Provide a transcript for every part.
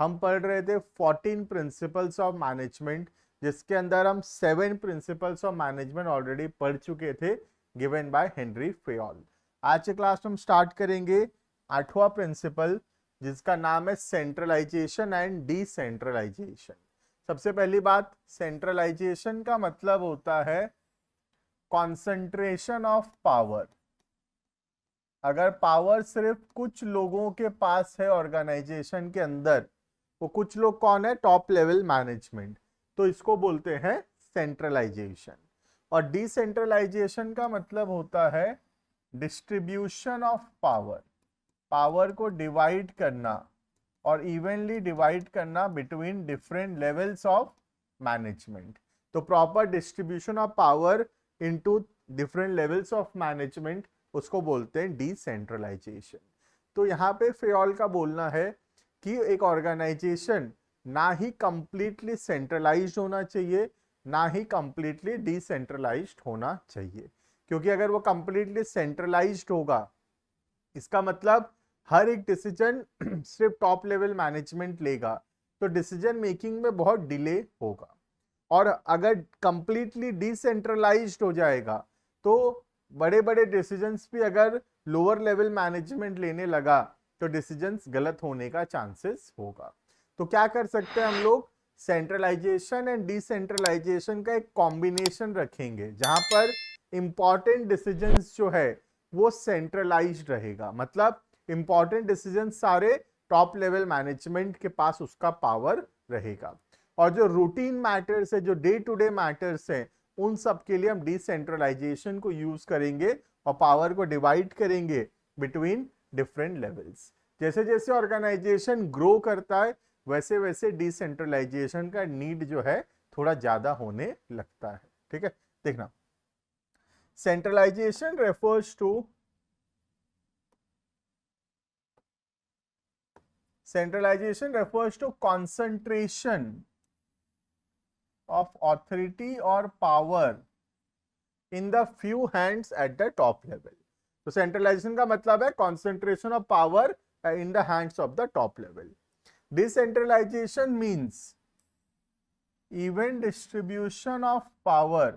हम पढ़ रहे थे 14 प्रिंसिपल्स ऑफ मैनेजमेंट, जिसके अंदर हम 7 प्रिंसिपल्स ऑफ मैनेजमेंट ऑलरेडी पढ़ चुके थे, गिवन बाय हेनरी फेयोल। आज के क्लास में हम स्टार्ट करेंगे 8वां प्रिंसिपल, जिसका नाम है सेंट्रलाइजेशन एंड डिसेंट्रलाइजेशन। सबसे पहली बात, सेंट्रलाइजेशन का मतलब होता है कॉन्सेंट्रेशन ऑफ पावर। अगर पावर सिर्फ कुछ लोगों के पास है ऑर्गेनाइजेशन के अंदर, वो कुछ लोग कौन है? टॉप लेवल मैनेजमेंट, तो इसको बोलते हैं सेंट्रलाइजेशन। और डिसेंट्रलाइजेशन का मतलब होता है डिस्ट्रीब्यूशन ऑफ पावर, पावर को डिवाइड करना और इवनली डिवाइड करना between different levels of management. तो proper distribution of power into different levels of management, उसको बोलते हैं डिसेंट्रलाइजेशन। तो यहाँ पे फेयोल का बोलना है कि एक ऑर्गेनाइजेशन ना ही कंप्लीटली सेंट्रलाइज्ड होना चाहिए, ना ही कंप्लीटली डिसेंट्रलाइज्ड होना चाहिए। क्योंकि अगर वो कंप्लीटली सेंट्रलाइज्ड होगा, इसका मतलब हर एक डिसीजन सिर्फ टॉप लेवल मैनेजमेंट लेगा, तो डिसीजन मेकिंग में बहुत डिले होगा। और अगर कंप्लीटली डिसेंट्रलाइज्ड हो जाएगा, तो बड़े बड़े डिसीजंस भी अगर लोअर लेवल मैनेजमेंट लेने लगा, तो डिसीजंस गलत होने का चांसेस होगा। तो क्या कर सकते हैं हम लोग? सेंट्रलाइजेशन एंड डिसेंट्रलाइजेशन का एक कॉम्बिनेशन रखेंगे, जहां पर इंपॉर्टेंट डिसीजंस जो है वो सेंट्रलाइज्ड रहेगा। मतलब इंपॉर्टेंट डिसीजन सारे टॉप लेवल मैनेजमेंट के पास उसका पावर रहेगा, और जो रूटीन मैटर्स है, जो डे टू डे मैटर्स है, उन सब के लिए हम डिसेंट्रलाइजेशन को यूज करेंगे और पावर को डिवाइड करेंगे बिटवीन डिफरेंट लेवल्स। जैसे जैसे ऑर्गेनाइजेशन ग्रो करता है, वैसे वैसे डिसेंट्रलाइजेशन का नीड जो है थोड़ा ज्यादा होने लगता है। ठीक है, देखना, centralization refers to concentration of authority or power in the few hands at the top level. तो सेंट्रलाइजेशन का मतलब है concentration of power in the hands of the top level. Decentralization means even distribution of power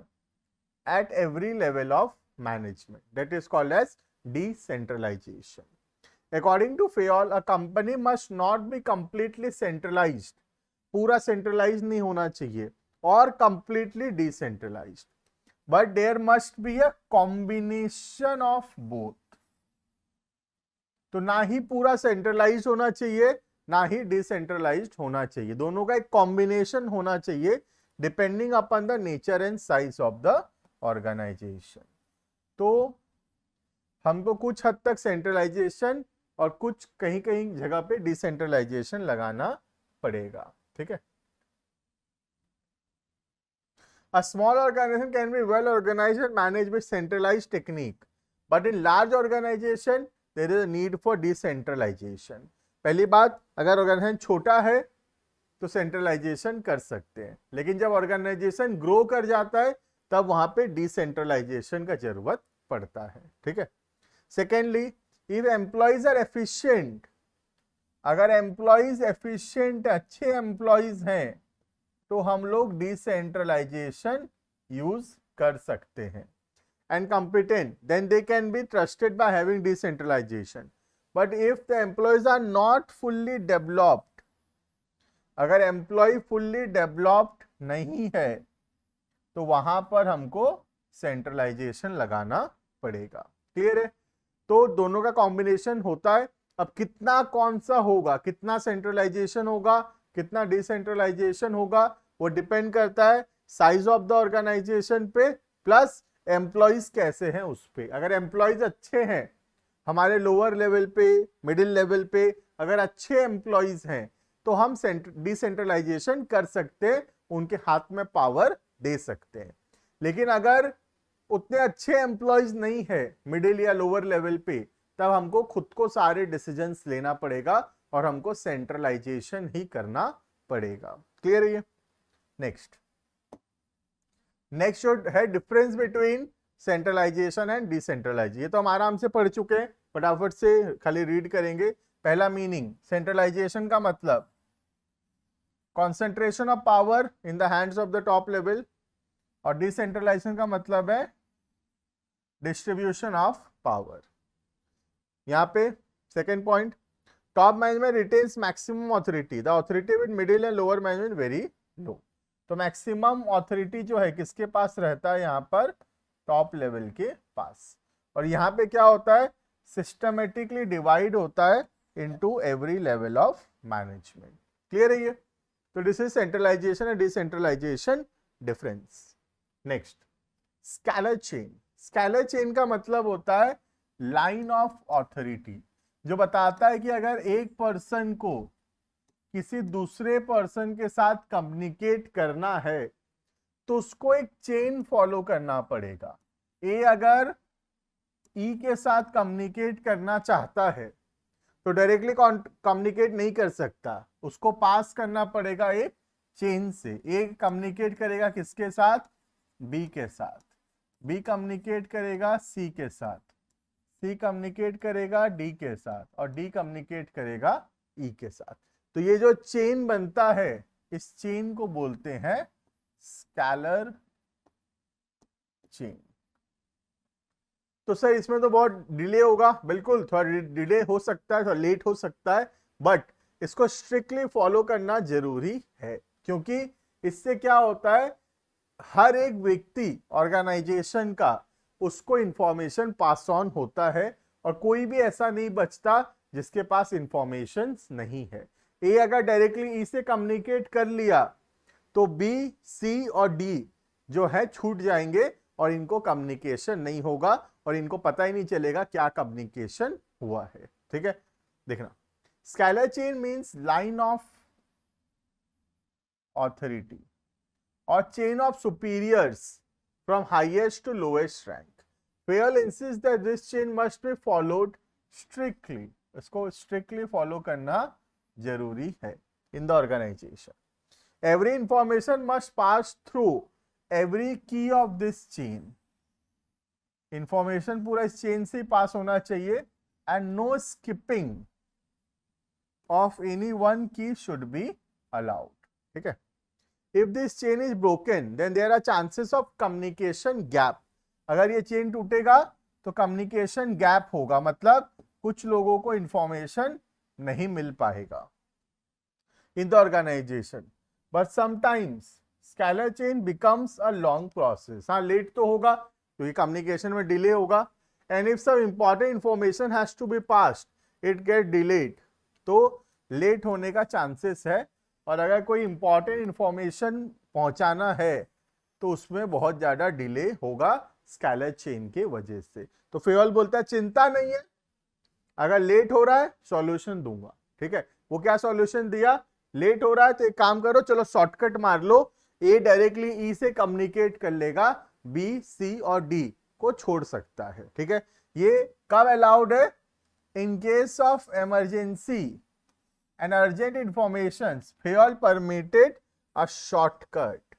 at every level of management. That is called as decentralization. According to Fayol, a company must not be completely centralized, पूरा centralized नहीं होना चाहिए, और completely decentralized, but there must be a combination of both. तो ना ही पूरा centralized होना चाहिए, ना ही decentralized होना चाहिए, दोनों का एक combination होना चाहिए depending upon the nature and size of the organization. तो हमको कुछ हद तक centralization और कुछ कहीं कहीं जगह पे डिसेंट्रलाइजेशन लगाना पड़ेगा। ठीक है, A small organization can be well organized and managed with centralized technique, but in large organization there is a need for decentralization. पहली बात, अगर ऑर्गेनाइजेशन छोटा है तो सेंट्रलाइजेशन कर सकते हैं, लेकिन जब ऑर्गेनाइजेशन ग्रो कर जाता है तब वहां पे डिसेंट्रलाइजेशन का जरूरत पड़ता है। ठीक है, secondly, if employees are efficient, अगर एम्प्लॉइज एफिशिएंट अच्छे एम्प्लॉइज हैं, तो हम लोग डिसेंट्रलाइजेशन यूज कर सकते हैं। And competent, then they can be trusted by having decentralization. But if the employees are not fully developed, अगर एम्प्लॉय फुल्ली डेवलप्ड नहीं है, तो वहां पर हमको सेंट्रलाइजेशन लगाना पड़ेगा। क्लियर है? तो दोनों का कॉम्बिनेशन होता है। अब कितना कौन सा होगा, कितना सेंट्रलाइजेशन होगा, कितना डिसेंट्रलाइजेशन होगा, वो डिपेंड करता है साइज ऑफ द ऑर्गेनाइजेशन पे, प्लस एम्प्लॉइज कैसे हैं उस पे। अगर एम्प्लॉइज अच्छे हैं हमारे लोअर लेवल पे, मिडिल लेवल पे, अगर अच्छे एम्प्लॉइज हैं, तो हम डिसेंट्रलाइजेशन कर सकते हैं, उनके हाथ में पावर दे सकते हैं। लेकिन अगर उतने अच्छे एम्प्लॉइज नहीं है मिडिल या लोअर लेवल पे, तब हमको खुद को सारे डिसीजंस लेना पड़ेगा और हमको सेंट्रलाइजेशन ही करना पड़ेगा। क्लियर है ये? नेक्स्ट जो है difference between centralization and decentralization, ये तो हम आराम से पढ़ चुके हैं, फटाफट से खाली रीड करेंगे। पहला मीनिंग, सेंट्रलाइजेशन का मतलब concentration of power in the hands of the top level, और डिसेंट्रलाइजेशन का मतलब है डिस्ट्रीब्यूशन ऑफ पावर। यहाँ पे second point, top management retains maximum authority, the authority with middle and lower management very low. तो maximum authority जो है किसके पास रहता है, यहाँ पर टॉप लेवल के पास। और यहाँ पे क्या होता है, सिस्टमेटिकली डिवाइड होता है into every level of management. Clear है ये? तो this is centralization and decentralization difference. Next, scalar chain. Scalar chain का मतलब होता है लाइन ऑफ ऑथोरिटी, जो बताता है कि अगर एक पर्सन को किसी दूसरे पर्सन के साथ कम्युनिकेट करना है तो उसको एक चेन फॉलो करना पड़ेगा। ए अगर ई के साथ कम्युनिकेट करना चाहता है तो डायरेक्टली कम्युनिकेट नहीं कर सकता, उसको पास करना पड़ेगा एक चेन से। ए कम्युनिकेट करेगा किसके साथ, बी के साथ, बी कम्युनिकेट करेगा सी के साथ, सी कम्युनिकेट करेगा डी के साथ, और डी कम्युनिकेट करेगा ई के साथ। तो ये जो चेन बनता है इस चेन को बोलते हैं स्केलर चेन। तो सर इसमें तो बहुत डिले होगा, बिल्कुल थोड़ा डिले हो सकता है, थोड़ा लेट हो सकता है, बट इसको स्ट्रिक्टली फॉलो करना जरूरी है, क्योंकि इससे क्या होता है, हर एक व्यक्ति ऑर्गेनाइजेशन का उसको इंफॉर्मेशन पास ऑन होता है, और कोई भी ऐसा नहीं बचता जिसके पास इंफॉर्मेशन नहीं है। ए अगर डायरेक्टली ई से कम्युनिकेट कर लिया तो बी, सी और डी जो है छूट जाएंगे और इनको कम्युनिकेशन नहीं होगा और इनको पता ही नहीं चलेगा क्या कम्युनिकेशन हुआ है। ठीक है, देखना, scalar chain means line of authority और chain of superiors from highest to lowest rank. Fayol insists that this chain must be followed strictly. इसको strictly follow करना जरूरी है in the organization. Every information must pass through every key of this chain. Information पूरा इस chain से पास होना चाहिए, and no skipping of any one key should be allowed. ठीक है? If this chain is broken, then there are chances of communication gap. अगर ये chain टूटेगा तो कम्युनिकेशन गैप होगा, मतलब कुछ लोगों को इंफॉर्मेशन नहीं मिल पाएगा in the organization. But sometimes scalar chain becomes a long process. हाँ, लेट तो होगा क्योंकि कम्युनिकेशन में डिले होगा, and if some important information has to be passed it get delayed, तो लेट होने का चांसेस है, और अगर कोई इंपॉर्टेंट इंफॉर्मेशन पहुंचाना है तो उसमें बहुत ज्यादा डिले होगा स्केलर चेन के वजह से। तो फेयोल बोलता है चिंता नहीं है, अगर लेट हो रहा है सॉल्यूशन दूंगा। ठीक है, वो क्या सॉल्यूशन दिया, लेट हो रहा है तो एक काम करो, चलो शॉर्टकट मार लो, ए डायरेक्टली ई से कम्युनिकेट कर लेगा, बी, सी और डी को छोड़ सकता है। ठीक है, ये कब अलाउड है, in case of emergency and urgent information Fayol permitted a shortcut,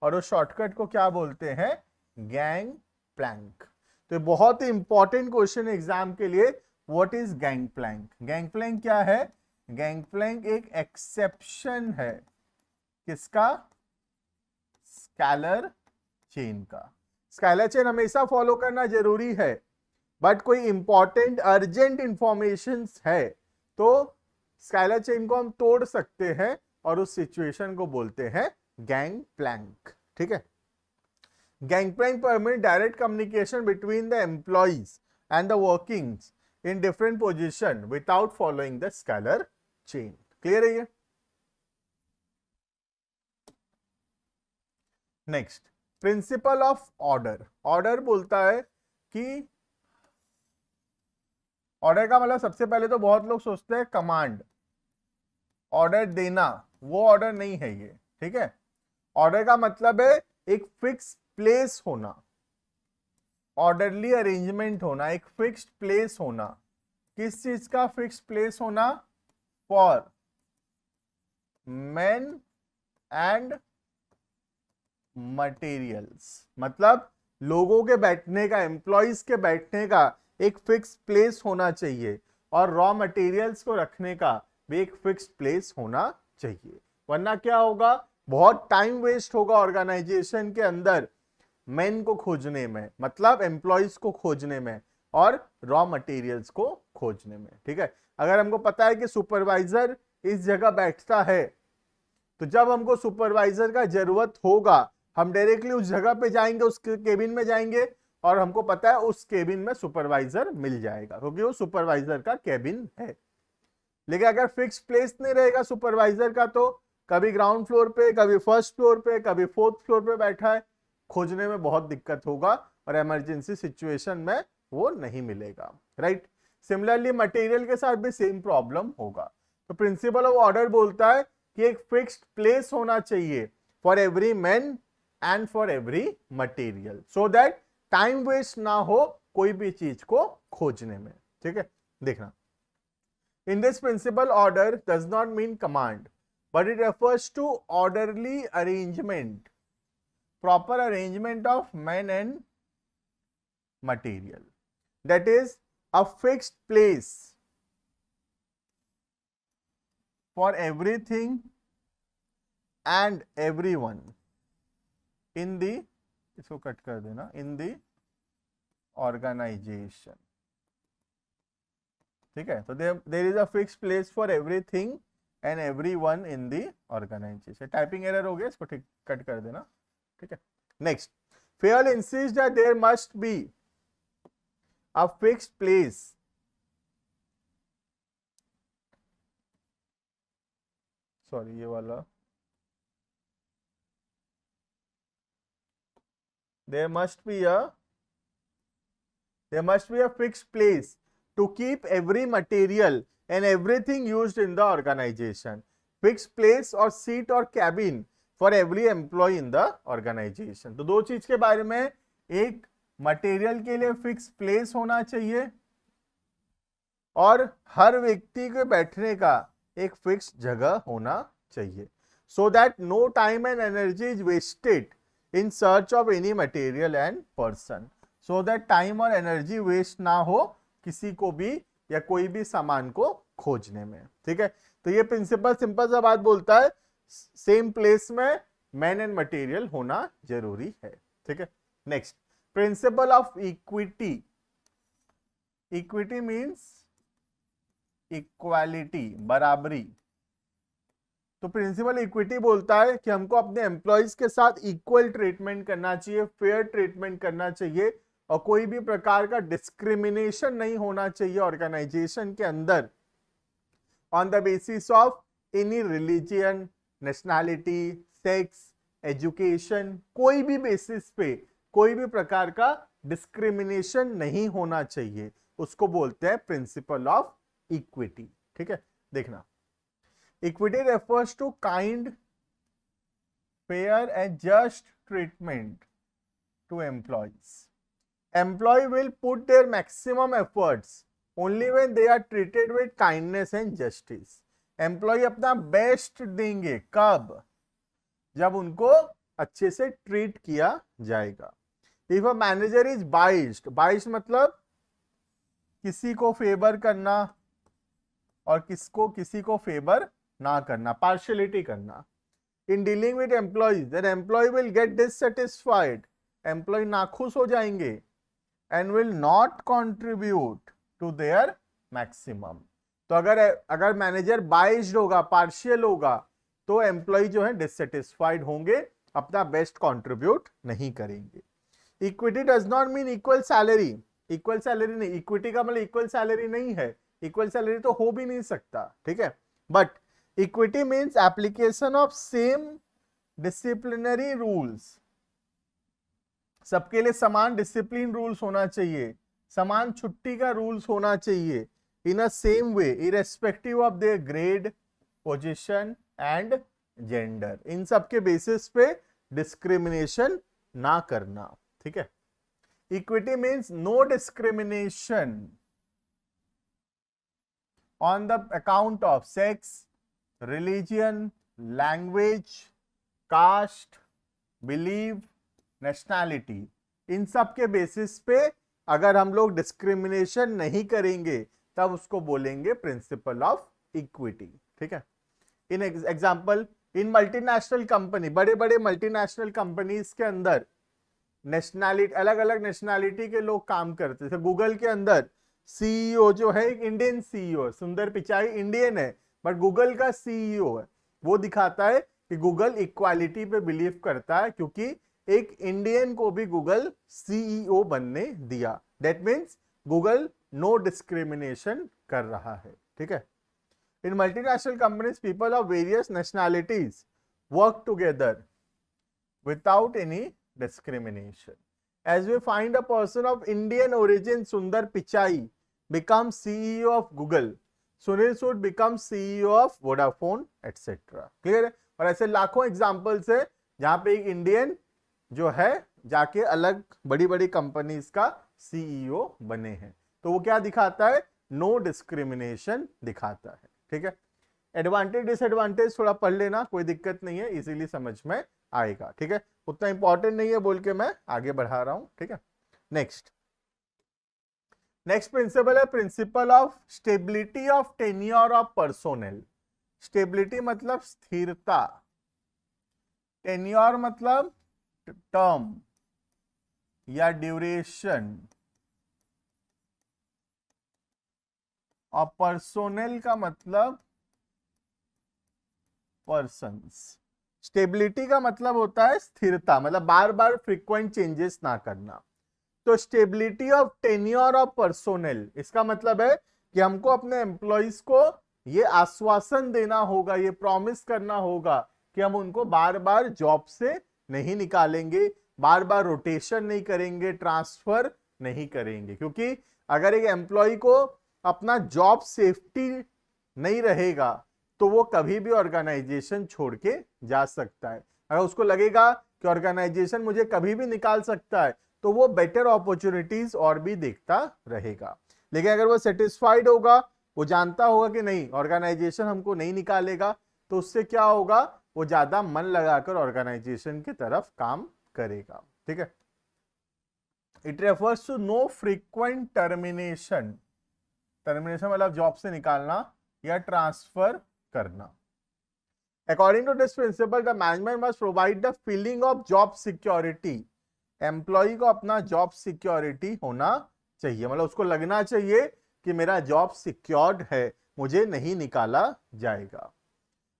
और उस शॉर्टकट को क्या बोलते हैं, गैंग प्लैंक। तो बहुत ही इंपॉर्टेंट क्वेश्चन एग्जाम के लिए, what is gang plank. Gang plank क्या है, गैंग प्लैंक एक एक्सेप्शन है किसका, स्केलर चेन का। स्केलर चेन हमेशा फॉलो करना जरूरी है, बट कोई इंपॉर्टेंट अर्जेंट इंफॉर्मेशन है तो स्केलर चेन को हम तोड़ सकते हैं और उस सिचुएशन को बोलते हैं गैंग प्लैंक। ठीक है, Gangplank permit direct communication between the employees and the workings in different position without following the scalar chain. Clear है ये? Next, principle of order. Order बोलता है कि ऑर्डर का मतलब सबसे पहले तो बहुत लोग सोचते हैं कमांड, ऑर्डर देना, वो ऑर्डर नहीं है ये। ठीक है, ऑर्डर का मतलब है एक फिक्स प्लेस होना, ऑर्डरली अरेंजमेंट होना, एक फिक्स्ड प्लेस होना। किस चीज का फिक्स प्लेस होना, फॉर मैन एंड मटेरियल्स, मतलब लोगों के बैठने का, एम्प्लॉइज के बैठने का एक फिक्स प्लेस होना चाहिए, और रॉ मटेरियल्स को रखने का भी एक फिक्स्ड प्लेस होना चाहिए। वरना क्या होगा, बहुत टाइम वेस्ट होगा ऑर्गेनाइजेशन के अंदर मैन को खोजने में, मतलब एम्प्लॉयज को खोजने में और रॉ मटेरियल्स को खोजने में। ठीक है, अगर हमको पता है कि सुपरवाइजर इस जगह बैठता है, तो जब हमको सुपरवाइजर का जरूरत होगा हम डायरेक्टली उस जगह पे जाएंगे, उस केबिन में जाएंगे और हमको पता है उस केबिन में सुपरवाइजर मिल जाएगा क्योंकि वो सुपरवाइजर का केबिन है। लेकिन अगर फिक्स प्लेस नहीं रहेगा सुपरवाइजर का, तो कभी ग्राउंड फ्लोर पे, कभी फर्स्ट फ्लोर पे, कभी फोर्थ फ्लोर पे बैठा है, खोजने में बहुत दिक्कत होगा और इमरजेंसी सिचुएशन में वो नहीं मिलेगा। राइट, सिमिलरली मटेरियल के साथ भी सेम प्रॉब्लम होगा। तो प्रिंसिपल ऑफ ऑर्डर बोलता है कि एक फिक्स्ड प्लेस होना चाहिए for every man and for every material, so that time waste ना हो कोई भी चीज को खोजने में। ठीक है, देखना, in this principal order does not mean command, but it refers to orderly arrangement, proper arrangement of men and material, that is a fixed place for everything and everyone in the, इसको cut कर देना, in the organization। ठीक है, तो there is a fix place for everything and everyone in the organization. Typing error हो गया, इसको ठीक कट कर देना। ठीक है, next, Fayol insist that there must be a fixed place sorry ये वाला, there must be a fixed place to keep every material and everything used in the organization, fixed place or seat or cabin for every employee in the organization। तो दो चीज के बारे में, एक material के लिए फिक्स प्लेस होना चाहिए और हर व्यक्ति के बैठने का एक फिक्स जगह होना चाहिए, so that no time and energy is wasted in search of any material and person, so that time और एनर्जी वेस्ट ना हो किसी को भी या कोई भी सामान को खोजने में। ठीक है, तो ये प्रिंसिपल सिंपल सा बात बोलता है, सेम प्लेस में मैन एंड मटेरियल होना जरूरी है। ठीक है, next, principle of equity. Equity means equality, बराबरी। तो प्रिंसिपल इक्विटी बोलता है कि हमको अपने एम्प्लॉयज के साथ इक्वल ट्रीटमेंट करना चाहिए, फेयर ट्रीटमेंट करना चाहिए और कोई भी प्रकार का डिस्क्रिमिनेशन नहीं होना चाहिए ऑर्गेनाइजेशन के अंदर on the basis of any religion, nationality, sex, education, कोई भी बेसिस पे कोई भी प्रकार का डिस्क्रिमिनेशन नहीं होना चाहिए, उसको बोलते हैं प्रिंसिपल ऑफ इक्विटी। ठीक है, देखना, equity refers to kind, fair and just treatment to employees. Employee will put their maximum efforts only when they are treated with kindness and justice. Employee अपना बेस्ट देंगे कब, जब उनको अच्छे से ट्रीट किया जाएगा। If a manager is biased, biased मतलब किसी को फेवर करना और किसी को फेवर ना करना, पार्शियलिटी करना। In dealing with employees, then employee will get dissatisfied, employee नाखुश हो जाएंगे and will not contribute to their maximum. तो अगर मैनेजर बाइस्ड होगा, पार्शियल होगा, तो एम्प्लॉय जो है डिससैटिस्फाइड होंगे, अपना बेस्ट कंट्रीब्यूट नहीं करेंगे। Equity does not mean equal salary, equal salary नहीं, इक्विटी का मतलब इक्वल सैलरी नहीं है, इक्वल सैलरी तो हो भी नहीं सकता। ठीक है, but equity means application of same disciplinary rules, सबके लिए समान डिसिप्लिन रूल्स होना चाहिए, समान छुट्टी का रूल्स होना चाहिए in a same way irrespective of their grade, position and gender. इन सब के बेसिस पे डिस्क्रिमिनेशन ना करना। ठीक है, equity means no discrimination on the account of sex, religion, language, caste, belief, nationality, इन सब के बेसिस पे अगर हम लोग डिस्क्रिमिनेशन नहीं करेंगे तब उसको बोलेंगे प्रिंसिपल ऑफ इक्विटी। ठीक है, in example in multinational company, बड़े बड़े मल्टीनेशनल कंपनीज के अंदर नेशनैलिटी, अलग अलग नेशनैलिटी के लोग काम करते थे। गूगल के अंदर सीईओ जो है एक इंडियन सीईओ, सुंदर पिचाई इंडियन है बट गूगल का सीईओ है। वो दिखाता है कि गूगल इक्वालिटी पे बिलीव करता है, क्योंकि एक इंडियन को भी गूगल सीईओ बनने दिया। That means Google no discrimination कर रहा है, ठीक है। In multinational companies people of various nationalities work together without any discrimination. As we find a person of Indian origin, Sundar Pichai, becomes CEO of Google, Sunil Sood becomes CEO of Vodafone, etc. Clear है? और ऐसे लाखों examples है जहां पे एक Indian जो है जाके अलग बड़ी बड़ी कंपनीज का सीईओ बने हैं। तो वो क्या दिखाता है? नो डिस्क्रिमिनेशन दिखाता है, ठीक है। एडवांटेज डिसएडवांटेज थोड़ा पढ़ लेना, कोई दिक्कत नहीं है, इजीली समझ में आएगा, ठीक है। उतना इंपॉर्टेंट नहीं है बोल के मैं आगे बढ़ा रहा हूं, ठीक है। नेक्स्ट प्रिंसिपल है principle of stability of tenure of personnel. Stability मतलब स्थिरता, टेन्योर मतलब टर्म या ड्यूरेशन, और पर्सोनेल का मतलब पर्सन्स। स्टेबिलिटी का मतलब होता है स्थिरता, मतलब बार बार फ्रीक्वेंट चेंजेस ना करना। तो stability of tenure of personnel, इसका मतलब है कि हमको अपने एम्प्लॉइज को ये आश्वासन देना होगा, ये प्रॉमिस करना होगा कि हम उनको बार बार जॉब से नहीं निकालेंगे, बार बार रोटेशन नहीं करेंगे, ट्रांसफर नहीं करेंगे। क्योंकि अगर एक एम्प्लॉय को अपना जॉब सेफ्टी नहीं रहेगा तो वो कभी भी ऑर्गेनाइजेशन छोड़ के जा सकता है। अगर उसको लगेगा कि ऑर्गेनाइजेशन मुझे कभी भी निकाल सकता है तो वो बेटर अपॉर्चुनिटीज और भी देखता रहेगा। लेकिन अगर वो सेटिस्फाइड होगा, वो जानता होगा कि नहीं ऑर्गेनाइजेशन हमको नहीं निकालेगा, तो उससे क्या होगा? वो ज्यादा मन लगाकर ऑर्गेनाइजेशन की तरफ काम करेगा, ठीक है। It refers to no frequent termination. Termination मतलब जॉब से निकालना या ट्रांसफर करना। According to this principle, the management must provide the feeling of job security. Employee को अपना जॉब सिक्योरिटी होना चाहिए, मतलब उसको लगना चाहिए कि मेरा जॉब सिक्योर्ड है, मुझे नहीं निकाला जाएगा।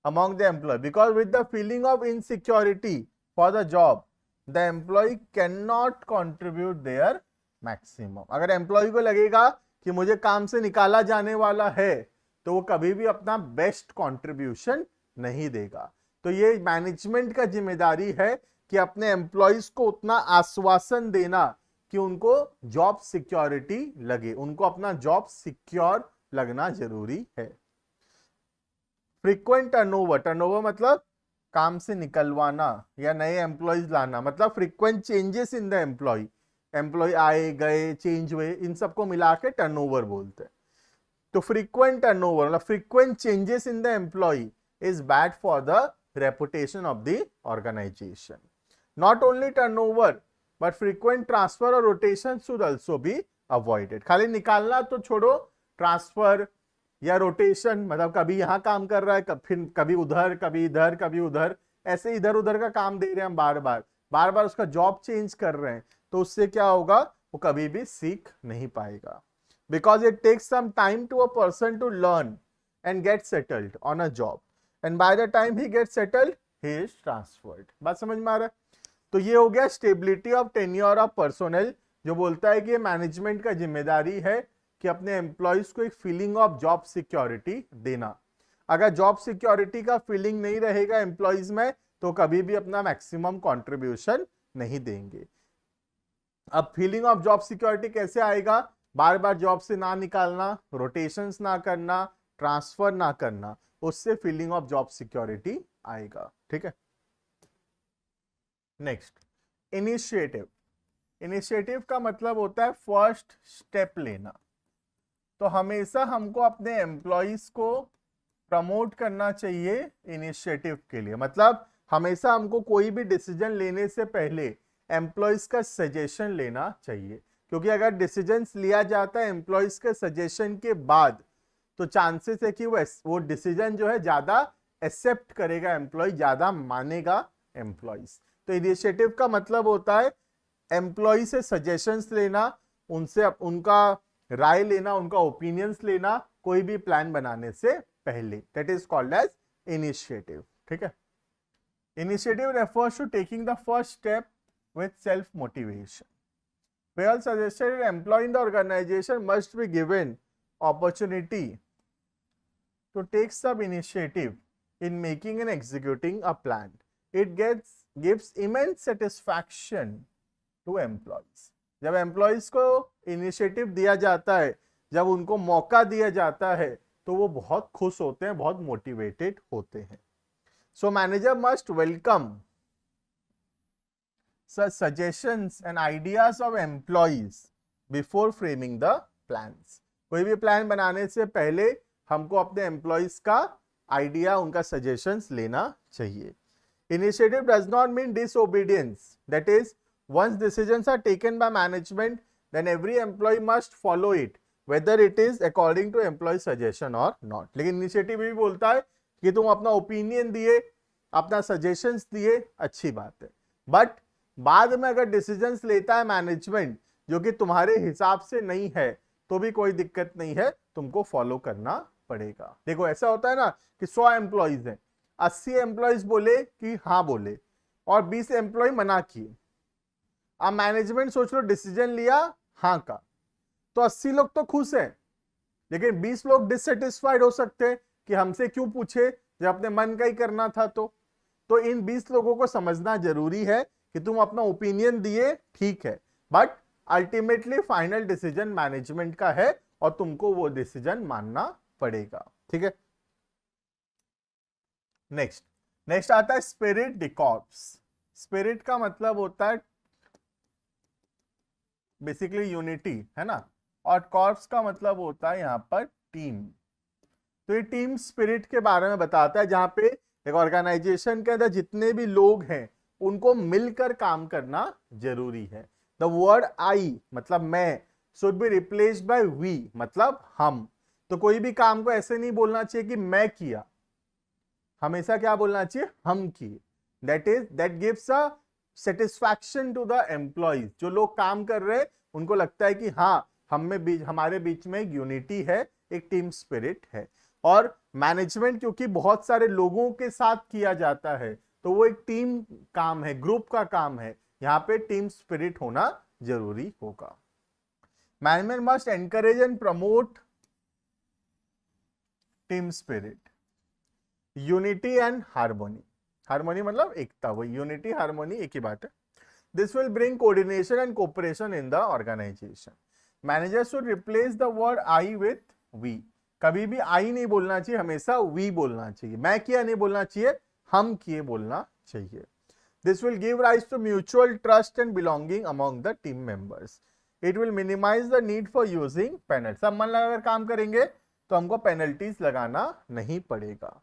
Among the employee, because with the feeling of insecurity for the job, the employee cannot contribute their maximum. अगर एम्प्लॉय को लगेगा कि मुझे काम से निकाला जाने वाला है तो वो कभी भी अपना बेस्ट कंट्रीब्यूशन नहीं देगा। तो ये मैनेजमेंट का जिम्मेदारी है कि अपने एम्प्लॉइज को उतना आश्वासन देना कि उनको जॉब सिक्योरिटी लगे, उनको अपना जॉब सिक्योर लगना जरूरी है। फ्रीक्वेंट टर्नओवर, टर्नओवर मतलब काम से निकलवाना या नए एम्प्लॉइज लाना, मतलब frequent changes in the employee, employee आए गए चेंज हुए, इन सबको मिला के टर्नओवर बोलते हैं। तो फ्रीक्वेंट टर्नओवर मतलब frequent changes in the employ is bad for the reputation of the organisation. Not only turnover but frequent transfer और rotation should also be avoided. खाली निकालना तो छोड़ो, ट्रांसफर या रोटेशन मतलब कभी यहां काम कर रहा है, फिर कभी उधर, कभी इधर, कभी उधर, ऐसे इधर उधर का काम दे रहे हैं हम, बार बार उसका जॉब चेंज कर रहे हैं, तो उससे क्या होगा? वो कभी भी सीख नहीं पाएगा। Because it takes some time to a person to learn and get settled on a job, and by the time he gets settled, he is transferred. बात समझ में आ रहा है? तो ये हो गया stability of tenure of personnel, जो बोलता है कि मैनेजमेंट का जिम्मेदारी है कि अपने एम्प्लॉइज को एक फीलिंग ऑफ जॉब सिक्योरिटी देना। अगर जॉब सिक्योरिटी का फीलिंग नहीं रहेगा एम्प्लॉइज में तो कभी भी अपना मैक्सिमम कॉन्ट्रीब्यूशन नहीं देंगे। अब फीलिंग ऑफ जॉब सिक्योरिटी कैसे आएगा? बार बार जॉब से ना निकालना, रोटेशंस ना करना, ट्रांसफर ना करना, उससे फीलिंग ऑफ जॉब सिक्योरिटी आएगा, ठीक है। Next, initiative. इनिशिएटिव का मतलब होता है फर्स्ट स्टेप लेना। तो हमेशा हमको अपने एम्प्लॉइज को प्रमोट करना चाहिए इनिशिएटिव के लिए, मतलब हमेशा हमको कोई भी डिसीजन लेने से पहले एम्प्लॉइज का सजेशन लेना चाहिए, क्योंकि अगर डिसीजंस लिया जाता है एम्प्लॉइज के सजेशन के बाद तो चांसेस है कि वो डिसीजन जो है ज्यादा एक्सेप्ट करेगा एम्प्लॉय, ज्यादा मानेगा एम्प्लॉयज। तो इनिशिएटिव का मतलब होता है एम्प्लॉय से सजेशंस लेना, उनसे उनका राय लेना, उनका ओपिनियंस लेना कोई भी प्लान बनाने से पहले। That is called as initiative. ठीक है, initiative refers to taking the first step with self motivation. Well suggested, an employee in the organization must be given opportunity to take some initiative in making and executing a plan. It gives immense satisfaction to employees. जब employees को initiative दिया जाता है, जब उनको मौका दिया जाता है, तो वो बहुत खुश होते हैं, बहुत motivated होते हैं. So manager must welcome such suggestions and ideas of employees before framing the plans. कोई भी प्लान बनाने से पहले हमको अपने एम्प्लॉइज का आइडिया, उनका सजेशंस लेना चाहिए. Initiative does not mean disobedience. That is, once decisions are taken by management, then every employee must follow it, whether it is according to employee suggestion or not. लेकिन initiative भी बोलता है कि तुम अपना ओपिनियन दिए, अपना सजेशंस दिए, अच्छी बात है, बट बाद में अगर डिसीजंस लेता है मैनेजमेंट जो कि तुम्हारे हिसाब से नहीं है, तो भी कोई दिक्कत नहीं है, तुमको फॉलो करना पड़ेगा. देखो ऐसा होता है ना कि 100 एम्प्लॉइज हैं, 80 एम्प्लॉइज बोले कि हाँ बोले और 20 एम्प्लॉय मना किए. अब मैनेजमेंट सोच लो डिसीजन लिया हाँ का, तो 80 लोग तो खुश हैं, लेकिन 20 लोग डिससेटिस्फाइड हो सकते हैं कि हमसे क्यों पूछे जब अपने मन का ही करना था. तो इन 20 लोगों को समझना जरूरी है कि तुम अपना ओपिनियन दिए ठीक है, but ultimately final decision management का है और तुमको वो डिसीजन मानना पड़ेगा. ठीक है, नेक्स्ट आता है स्पिरिट द कॉर्प्स. स्पिरिट का मतलब होता है बेसिकली यूनिटी, है ना, और कॉर्प्स का मतलब होता है यहां पर टीम. तो ये टीम स्पिरिट के बारे में बताता है, जहां पे एक ऑर्गेनाइजेशन के अंदर जितने भी लोग हैं उनको मिलकर काम करना जरूरी है. द वर्ड आई मतलब मैं should be replaced by we मतलब हम. तो कोई भी काम को ऐसे नहीं बोलना चाहिए कि मैं किया, हमेशा क्या बोलना चाहिए, हम किए. That gives a satisfaction to the employees. जो लोग काम कर रहे हैं उनको लगता है कि हाँ हमारे बीच में एक यूनिटी है, एक टीम स्पिरिट है. और मैनेजमेंट क्योंकि बहुत सारे लोगों के साथ किया जाता है, तो वो एक टीम काम है, ग्रुप का काम है, यहां पे टीम स्पिरिट होना जरूरी होगा. Management must encourage and promote team spirit, unity and harmony. Harmony मतलब एकता, वो यूनिटी हार्मोनी एक ही बात है. This will bring coordination and cooperation in the organization. Manager should replace the word I with we. कभी भी आई नहीं बोलना चाहिए, हमेशा वी बोलना चाहिए. मैं किया नहीं बोलना चाहिए, हम किए बोलना चाहिए. This will give rise to mutual trust and belonging among the team members. It will minimize the need for using penalty. सब मन लगाकर काम करेंगे तो हमको पेनल्टीज लगाना नहीं पड़ेगा.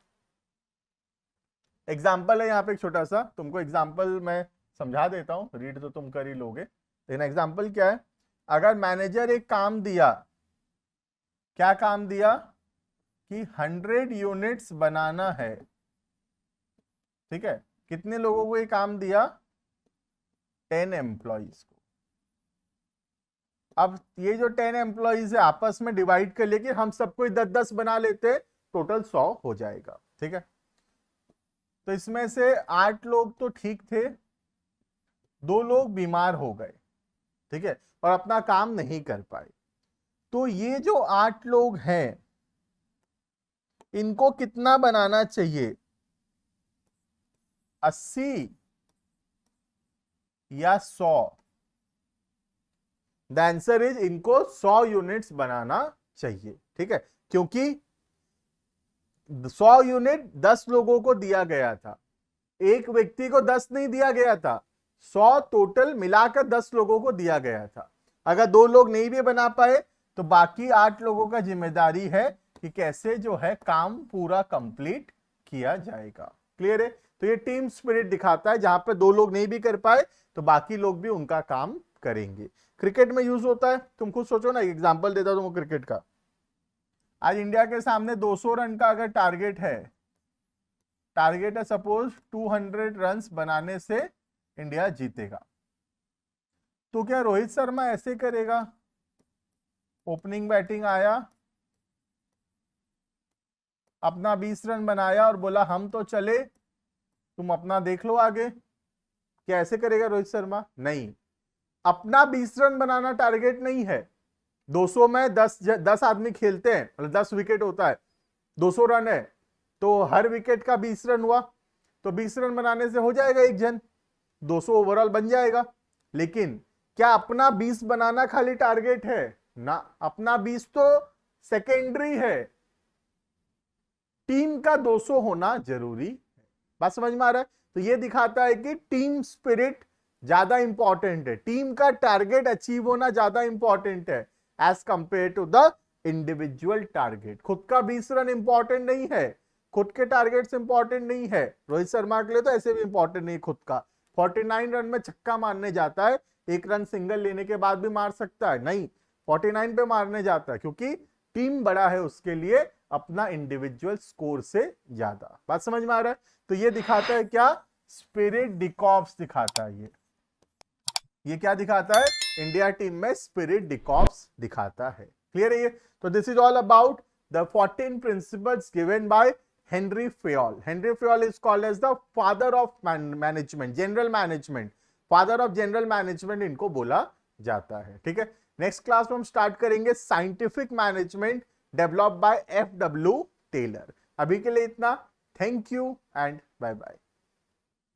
एग्जाम्पल है यहाँ पे एक छोटा सा, तुमको एग्जाम्पल मैं समझा देता हूँ, रीड तो तुम कर ही लोगे, लेकिन एग्जाम्पल क्या है. अगर मैनेजर एक काम दिया, क्या काम दिया कि 100 यूनिट्स बनाना है, ठीक है, कितने लोगों को ये काम दिया, 10 एम्प्लॉइज को. अब ये जो 10 एम्प्लॉइज है आपस में डिवाइड कर लिए कि हम सबको 10-10 बना लेते, टोटल 100 हो जाएगा. ठीक है, तो इसमें से 8 लोग तो ठीक थे, 2 लोग बीमार हो गए, ठीक है, और अपना काम नहीं कर पाए. तो ये जो 8 लोग हैं इनको कितना बनाना चाहिए, 80 या 100? द आंसर इज इनको 100 यूनिट्स बनाना चाहिए. ठीक है, क्योंकि 100 यूनिट 10 लोगों को दिया गया था, एक व्यक्ति को 10 नहीं दिया गया था, 100 टोटल मिलाकर 10 लोगों को दिया गया था. अगर 2 लोग नहीं भी बना पाए तो बाकी 8 लोगों का जिम्मेदारी है कि कैसे जो है काम पूरा कंप्लीट किया जाएगा. क्लियर है? तो ये टीम स्पिरिट दिखाता है, जहां पे 2 लोग नहीं भी कर पाए तो बाकी लोग भी उनका काम करेंगे. क्रिकेट में यूज होता है, तुम खुद सोचो ना, एग्जांपल देता हूं तुमको क्रिकेट का. आज इंडिया के सामने 200 रन का अगर टारगेट है टारगेट है सपोज 200 रन्स बनाने से इंडिया जीतेगा, तो क्या रोहित शर्मा ऐसे करेगा? ओपनिंग बैटिंग आया, अपना 20 रन बनाया और बोला हम तो चले, तुम अपना देख लो आगे। क्या ऐसे करेगा रोहित शर्मा? नहीं, अपना 20 रन बनाना टारगेट नहीं है। 200 में 10 आदमी खेलते हैं, मतलब 10 विकेट होता है, 200 रन है, तो हर विकेट का 20 रन हुआ, तो 20 रन बनाने से हो जाएगा एक जन, 200 ओवरऑल बन जाएगा। लेकिन क्या अपना 20 बनाना खाली टारगेट है? ना, अपना 20 तो सेकेंडरी है, टीम का 200 होना जरूरी है। बात समझ में आ रहा है? तो ये दिखाता है कि टीम स्पिरिट ज्यादा इंपॉर्टेंट है, टीम का टारगेट अचीव होना ज्यादा इंपॉर्टेंट है as compare to the individual target. खुद का 20 रन इंपॉर्टेंट नहीं है, खुद के टारगेट्स इंपॉर्टेंट नहीं है। रोहित शर्मा के लिए तो ऐसे भी इंपॉर्टेंट नहीं खुद का। 49 रन में छक्का मारने जाता है, एक रन सिंगल लेने के बाद भी मार सकता है, नहीं 49 पे मारने जाता है, क्योंकि टीम बड़ा है उसके लिए अपना इंडिविजुअल स्कोर से ज्यादा। बात समझ में आ रहा है? तो ये दिखाता है क्या? स्पिरिट डिकॉप्स दिखाता है। ये क्या दिखाता है? इंडिया टीम में स्पिरिट डिकॉप्स दिखाता है। क्लियर है ये? तो this is all about the 14 principles given by Henri Fayol. Henri Fayol is called as the father of management, general management, father of general management इनको बोला जाता है। ठीक है, नेक्स्ट क्लास में हम स्टार्ट करेंगे scientific management develop by FW Taylor. अभी के लिए इतना, thank you and bye bye.